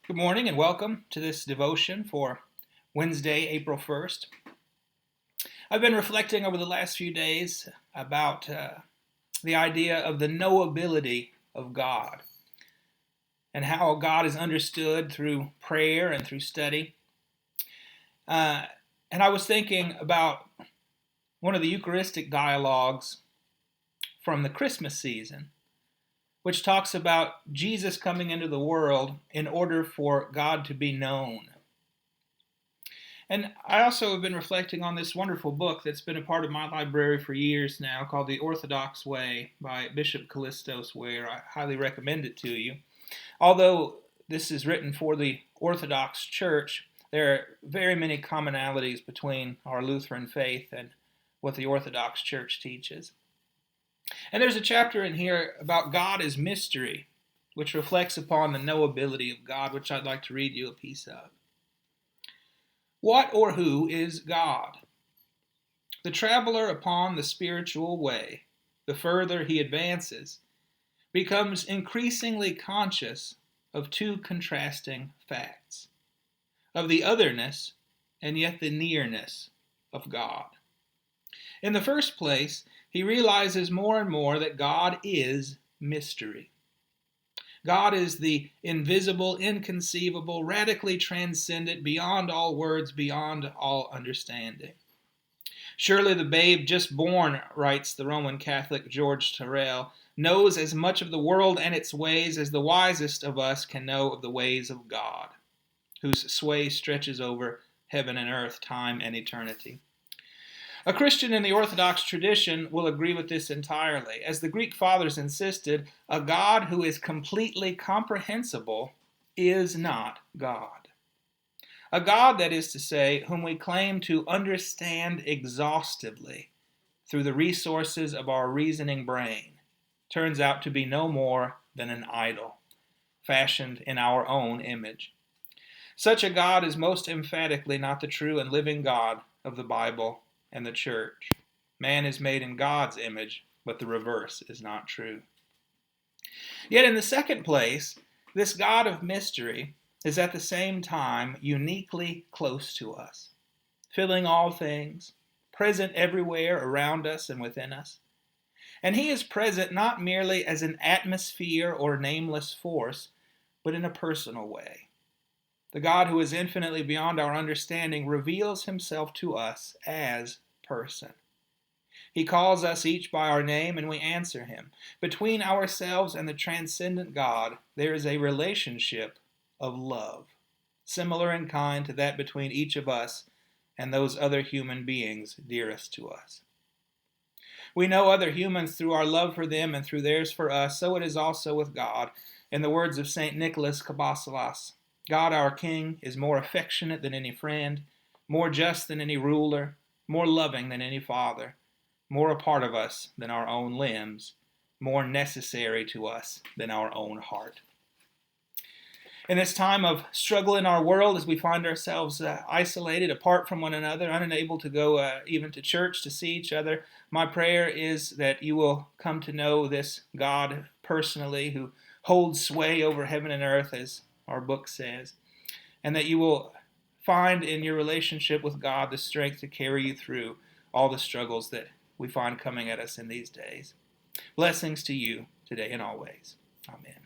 Good morning and welcome to this devotion for Wednesday, April 1st. I've been reflecting over the last few days about the idea of the knowability of God and how God is understood through prayer and through study. And I was thinking about one of the Eucharistic dialogues from the Christmas season, which talks about Jesus coming into the world in order for God to be known. And I also have been reflecting on this wonderful book that's been a part of my library for years now called The Orthodox Way by Bishop Kallistos Ware. I highly recommend it to you. Although this is written for the Orthodox Church, there are very many commonalities between our Lutheran faith and what the Orthodox Church teaches. And there's a chapter in here about God as mystery, which reflects upon the knowability of God, which I'd like to read you a piece of. What or who is God? The traveler upon the spiritual way, the further he advances, becomes increasingly conscious of two contrasting facts, of the otherness and yet the nearness of God. In the first place, he realizes more and more that God is mystery. God is the invisible, inconceivable, radically transcendent, beyond all words, beyond all understanding. Surely the babe just born, writes the Roman Catholic George Terrell, knows as much of the world and its ways as the wisest of us can know of the ways of God, whose sway stretches over heaven and earth, time and eternity. A Christian in the Orthodox tradition will agree with this entirely. As the Greek fathers insisted, a God who is completely comprehensible is not God. A God, that is to say, whom we claim to understand exhaustively through the resources of our reasoning brain, turns out to be no more than an idol, fashioned in our own image. Such a God is most emphatically not the true and living God of the Bible and the church. Man is made in God's image, but the reverse is not true. Yet in the second place, this God of mystery is at the same time uniquely close to us, filling all things, present everywhere around us and within us. And he is present not merely as an atmosphere or nameless force, but in a personal way. The God who is infinitely beyond our understanding reveals himself to us as person. He calls us each by our name and we answer him. Between ourselves and the transcendent God, there is a relationship of love, similar in kind to that between each of us and those other human beings dearest to us. We know other humans through our love for them and through theirs for us, so it is also with God. In the words of St. Nicholas Kabbasalas, God our King is more affectionate than any friend, more just than any ruler, more loving than any father, more a part of us than our own limbs, more necessary to us than our own heart. In this time of struggle in our world, as we find ourselves isolated, apart from one another, unable to go even to church to see each other, my prayer is that you will come to know this God personally, who holds sway over heaven and earth, as our book says, and that you will find in your relationship with God the strength to carry you through all the struggles that we find coming at us in these days. Blessings to you today and always. Amen.